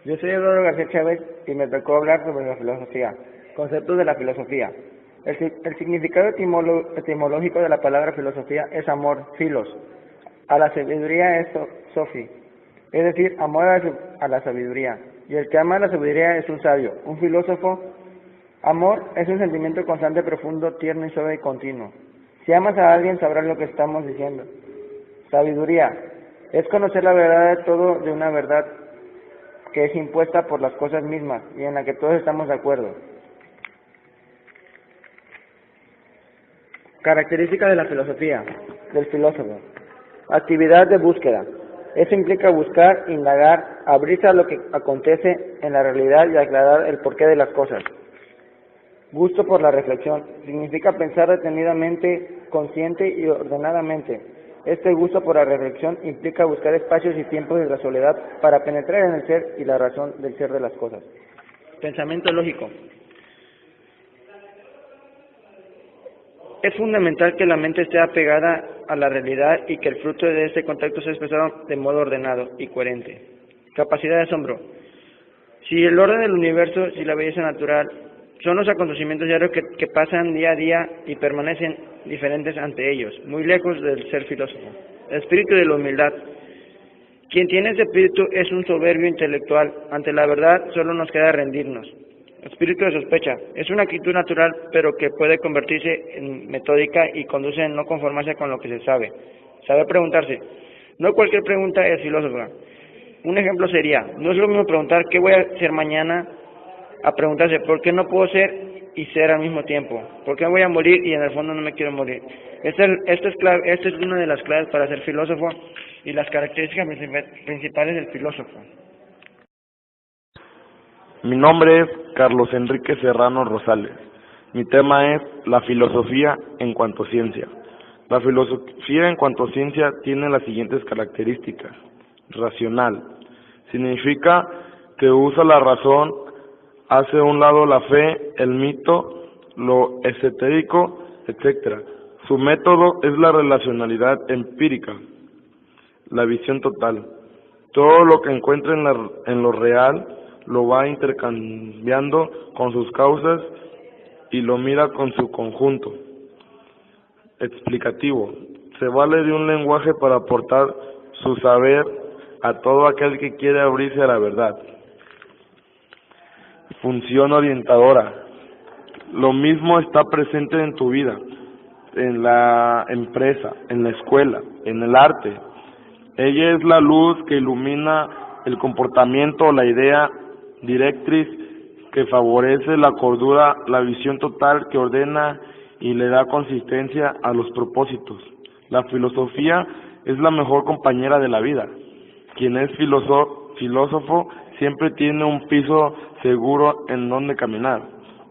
Yo soy Eduardo García Chávez y me tocó hablar sobre la filosofía, conceptos de la filosofía. El significado etimológico de la palabra filosofía es amor, filos. A la sabiduría es sofi, es decir, amor a la sabiduría. Y el que ama a la sabiduría es un sabio, un filósofo. Amor es un sentimiento constante, profundo, tierno y suave y continuo. Si amas a alguien sabrás lo que estamos diciendo. Sabiduría es conocer la verdad de todo, de una verdad que es impuesta por las cosas mismas y en la que todos estamos de acuerdo. Características de la filosofía, del filósofo. Actividad de búsqueda. Eso implica buscar, indagar, abrirse a lo que acontece en la realidad y aclarar el porqué de las cosas. Gusto por la reflexión. Significa pensar detenidamente, consciente y ordenadamente. Este gusto por la reflexión implica buscar espacios y tiempos de la soledad para penetrar en el ser y la razón del ser de las cosas. Pensamiento lógico. Es fundamental que la mente esté apegada a la realidad y que el fruto de este contacto sea expresado de modo ordenado y coherente. Capacidad de asombro. Si el orden del universo, si la belleza natural, son los acontecimientos diarios que pasan día a día y permanecen diferentes ante ellos, muy lejos del ser filósofo. El espíritu de la humildad. Quien tiene ese espíritu es un soberbio intelectual. Ante la verdad solo nos queda rendirnos. Espíritu de sospecha. Es una actitud natural, pero que puede convertirse en metódica y conduce a no conformarse con lo que se sabe. Saber preguntarse. No cualquier pregunta es filósofa. Un ejemplo sería, no es lo mismo preguntar ¿qué voy a hacer mañana? A preguntarse ¿por qué no puedo ser y ser al mismo tiempo? ¿Por qué voy a morir y en el fondo no me quiero morir? Esta es una de las claves para ser filósofo y las características principales del filósofo. Mi nombre es Carlos Enrique Serrano Rosales. Mi tema es la filosofía en cuanto a ciencia. La filosofía en cuanto a ciencia tiene las siguientes características. Racional. Significa que usa la razón, hace a un lado la fe, el mito, lo esotérico, etc. Su método es la relacionalidad empírica, la visión total. Todo lo que encuentra en lo real lo va intercambiando con sus causas y lo mira con su conjunto. Explicativo. Se vale de un lenguaje para aportar su saber a todo aquel que quiere abrirse a la verdad. Función orientadora. Lo mismo está presente en tu vida, en la empresa, en la escuela, en el arte. Ella es la luz que ilumina el comportamiento, la idea directriz que favorece la cordura, la visión total que ordena y le da consistencia a los propósitos. La filosofía es la mejor compañera de la vida. Quien es filósofo siempre tiene un piso seguro en donde caminar.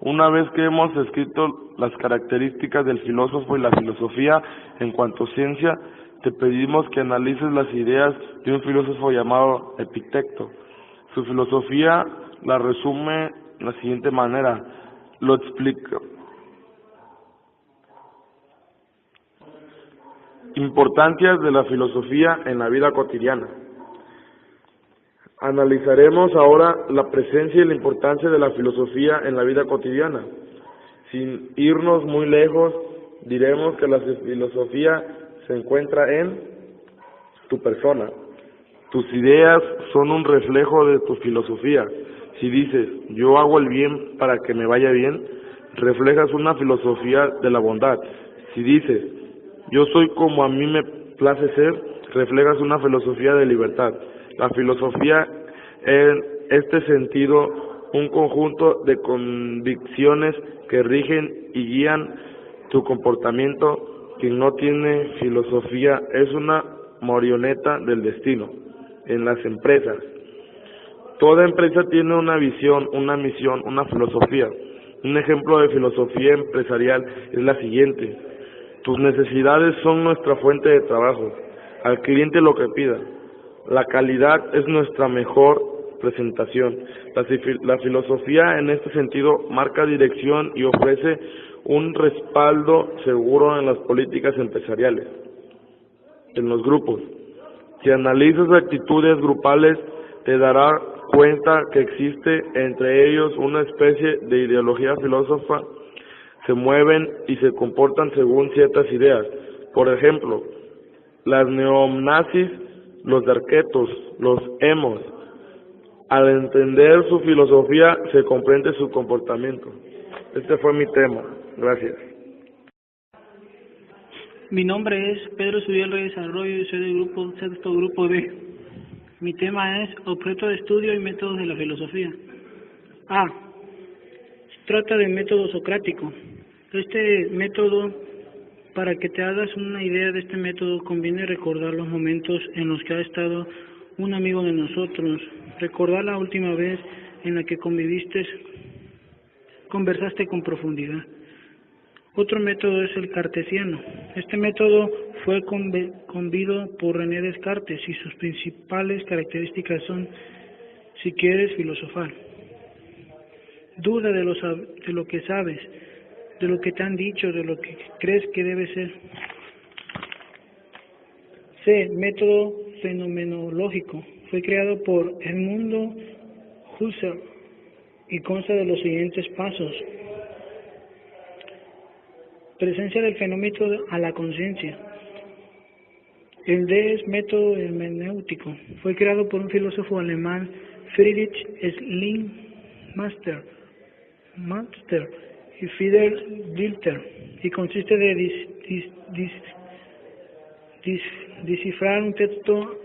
Una vez que hemos escrito las características del filósofo y la filosofía en cuanto a ciencia, te pedimos que analices las ideas de un filósofo llamado Epicteto. Su filosofía la resume de la siguiente manera, lo explica. Importancias de la filosofía en la vida cotidiana. Analizaremos ahora la presencia y la importancia de la filosofía en la vida cotidiana. Sin irnos muy lejos, diremos que la filosofía se encuentra en tu persona. Tus ideas son un reflejo de tu filosofía. Si dices, yo hago el bien para que me vaya bien, reflejas una filosofía de la bondad. Si dices, yo soy como a mí me place ser, reflejas una filosofía de libertad. La filosofía, en este sentido, un conjunto de convicciones que rigen y guían tu comportamiento. Quien no tiene filosofía es una marioneta del destino. En las empresas, toda empresa tiene una visión, una misión, una filosofía. Un ejemplo de filosofía empresarial es la siguiente: tus necesidades son nuestra fuente de trabajo, al cliente lo que pida. La calidad es nuestra mejor presentación. La filosofía en este sentido marca dirección y ofrece un respaldo seguro en las políticas empresariales. En los grupos, si analizas actitudes grupales, te dará cuenta que existe entre ellos una especie de ideología filósofa, se mueven y se comportan según ciertas ideas. Por ejemplo, las neonazis, los darketos, los emos. Al entender su filosofía se comprende su comportamiento. Este fue mi tema. Gracias. Mi nombre es Pedro Subiel Reyes Arroyo y soy del grupo sexto grupo B. Mi tema es objeto de estudio y métodos de la filosofía. A. Se trata del método socrático. Este método, para que te hagas una idea de este método, conviene recordar los momentos en los que ha estado un amigo de nosotros, recordar la última vez en la que conversaste con profundidad. Otro método es el cartesiano. Este método fue concebido por René Descartes y sus principales características son: si quieres filosofar, duda de lo que sabes, de lo que te han dicho, de lo que crees que debe ser. C. Método fenomenológico. Fue creado por Edmundo Husserl y consta de los siguientes pasos. Presencia del fenómeno a la conciencia. El D es método hermenéutico. Fue creado por un filósofo alemán, Friedrich Schleiermacher y Friedrich Dilthey, y consiste de descifrar un texto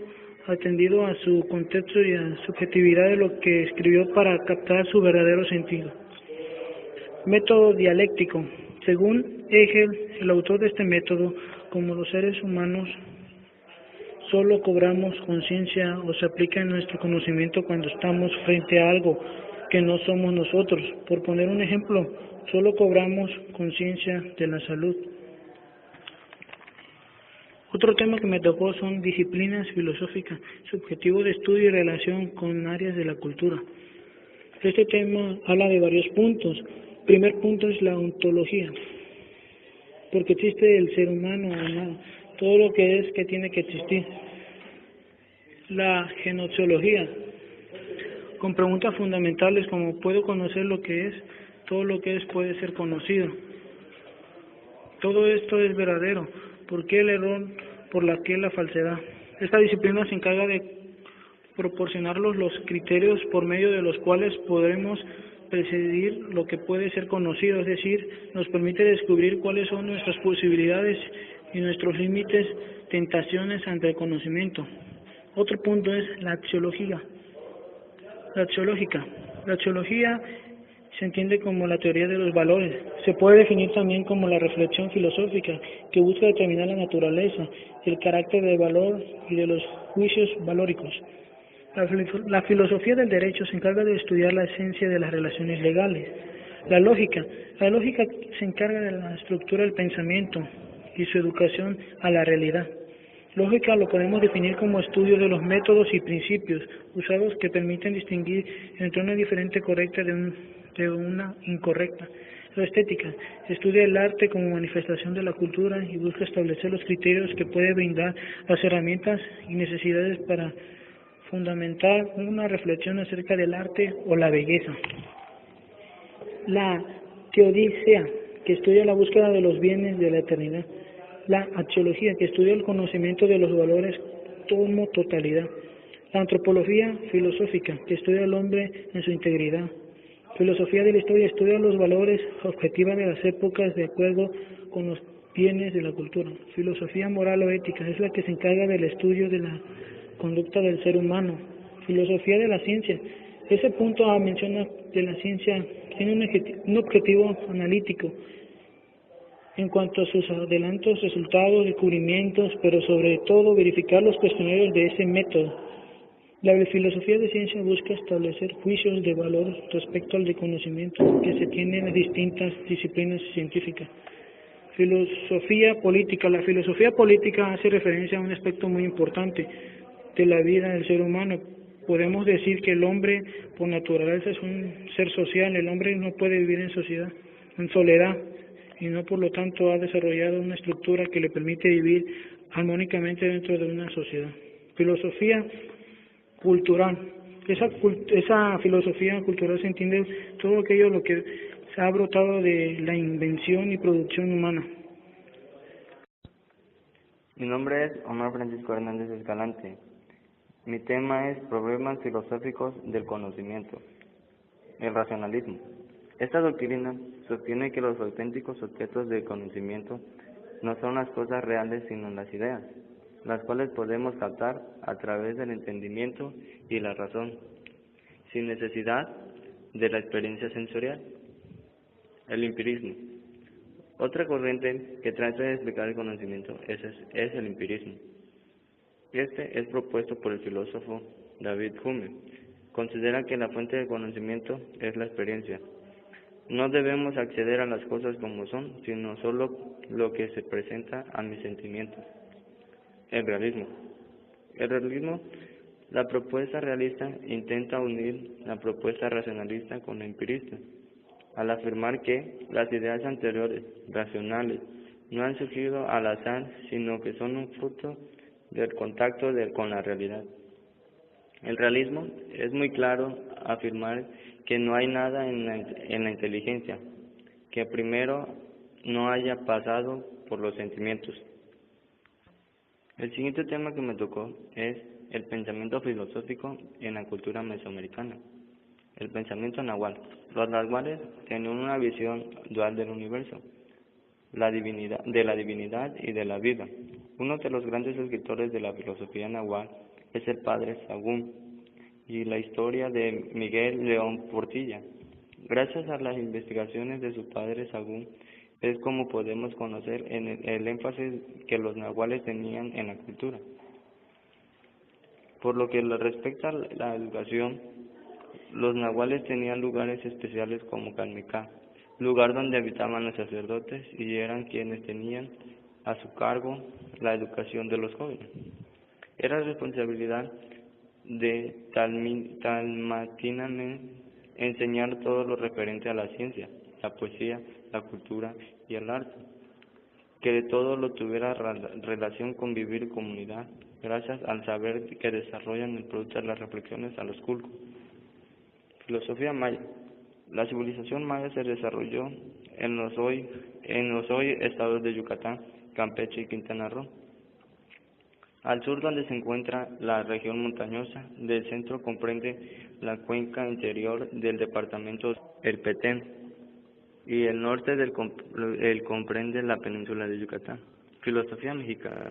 atendido a su contexto y a subjetividad de lo que escribió para captar su verdadero sentido. Método dialéctico. Según Hegel, el autor de este método, como los seres humanos solo cobramos conciencia o se aplica en nuestro conocimiento cuando estamos frente a algo que no somos nosotros. Por poner un ejemplo, solo cobramos conciencia de la salud. Otro tema que me tocó son disciplinas filosóficas, su objetivo de estudio y relación con áreas de la cultura. Este tema habla de varios puntos. Primer punto es la ontología, porque existe el ser humano o nada, todo lo que es que tiene que existir. La genoxiología, con preguntas fundamentales como ¿puedo conocer lo que es? Todo lo que es puede ser conocido. Todo esto es verdadero. ¿Por qué el error? ¿Por qué la falsedad? Esta disciplina se encarga de proporcionarnos los criterios por medio de los cuales podremos precedir lo que puede ser conocido, es decir, nos permite descubrir cuáles son nuestras posibilidades y nuestros límites, tentaciones ante el conocimiento. Otro punto es la axiología. La axiología se entiende como la teoría de los valores. Se puede definir también como la reflexión filosófica que busca determinar la naturaleza, el carácter del valor y de los juicios valóricos. La filosofía del derecho se encarga de estudiar la esencia de las relaciones legales. La lógica se encarga de la estructura del pensamiento y su educación a la realidad. Lógica lo podemos definir como estudio de los métodos y principios usados que permiten distinguir entre una diferente correcta de una incorrecta. La estética estudia el arte como manifestación de la cultura y busca establecer los criterios que puede brindar las herramientas y necesidades para fundamentar una reflexión acerca del arte o la belleza. La teodicea, que estudia la búsqueda de los bienes de la eternidad. La axiología, que estudia el conocimiento de los valores como totalidad. La antropología filosófica, que estudia al hombre en su integridad. Filosofía de la historia, estudia los valores objetivos de las épocas de acuerdo con los bienes de la cultura. Filosofía moral o ética, es la que se encarga del estudio de la conducta del ser humano. Filosofía de la ciencia, ese punto menciona que la ciencia tiene un objetivo analítico en cuanto a sus adelantos, resultados, descubrimientos, pero sobre todo verificar los cuestionarios de ese método. La filosofía de ciencia busca establecer juicios de valor respecto al conocimiento que se tiene en las distintas disciplinas científicas. Filosofía política. La filosofía política hace referencia a un aspecto muy importante de la vida del ser humano. Podemos decir que el hombre por naturaleza es un ser social. El hombre no puede vivir en sociedad, en soledad, y no por lo tanto ha desarrollado una estructura que le permite vivir armónicamente dentro de una sociedad. Filosofía cultural. Esa filosofía cultural se entiende todo aquello lo que se ha brotado de la invención y producción humana. Mi nombre es Omar Francisco Hernández Escalante. Mi tema es Problemas filosóficos del conocimiento. El racionalismo. Esta doctrina sostiene que los auténticos objetos del conocimiento no son las cosas reales sino las ideas, las cuales podemos captar a través del entendimiento y la razón, sin necesidad de la experiencia sensorial. El empirismo. Otra corriente que trata de explicar el conocimiento es el empirismo. Este es propuesto por el filósofo David Hume. Considera que la fuente del conocimiento es la experiencia. No debemos acceder a las cosas como son, sino solo lo que se presenta a mis sentimientos. El realismo. El realismo, la propuesta realista intenta unir la propuesta racionalista con la empirista, al afirmar que las ideas anteriores, racionales, no han surgido al azar, sino que son un fruto del contacto con la realidad. El realismo es muy claro afirmar que no hay nada en la inteligencia que primero no haya pasado por los sentimientos. El siguiente tema que me tocó es el pensamiento filosófico en la cultura mesoamericana. El pensamiento nahual. Los nahuales tenían una visión dual del universo, de la divinidad y de la vida. Uno de los grandes escritores de la filosofía nahual es el padre Sagún y la historia de Miguel León Portilla. Gracias a las investigaciones de su padre Sagún es como podemos conocer el énfasis que los nahuales tenían en la cultura. Por lo que respecta a la educación, los nahuales tenían lugares especiales como Calmecá, lugar donde habitaban los sacerdotes y eran quienes tenían a su cargo la educación de los jóvenes. Era responsabilidad de Talmatiname enseñar todo lo referente a la ciencia, la poesía, la cultura y el arte, que de todo lo tuviera relación con vivir en comunidad, gracias al saber que desarrollan el producto de las reflexiones a los cultos. Filosofía maya. La civilización maya se desarrolló en los hoy estados de Yucatán, Campeche y Quintana Roo. Al sur, donde se encuentra la región montañosa del centro, comprende la cuenca interior del departamento El Petén y el norte comprende la península de Yucatán. Filosofía mexicana.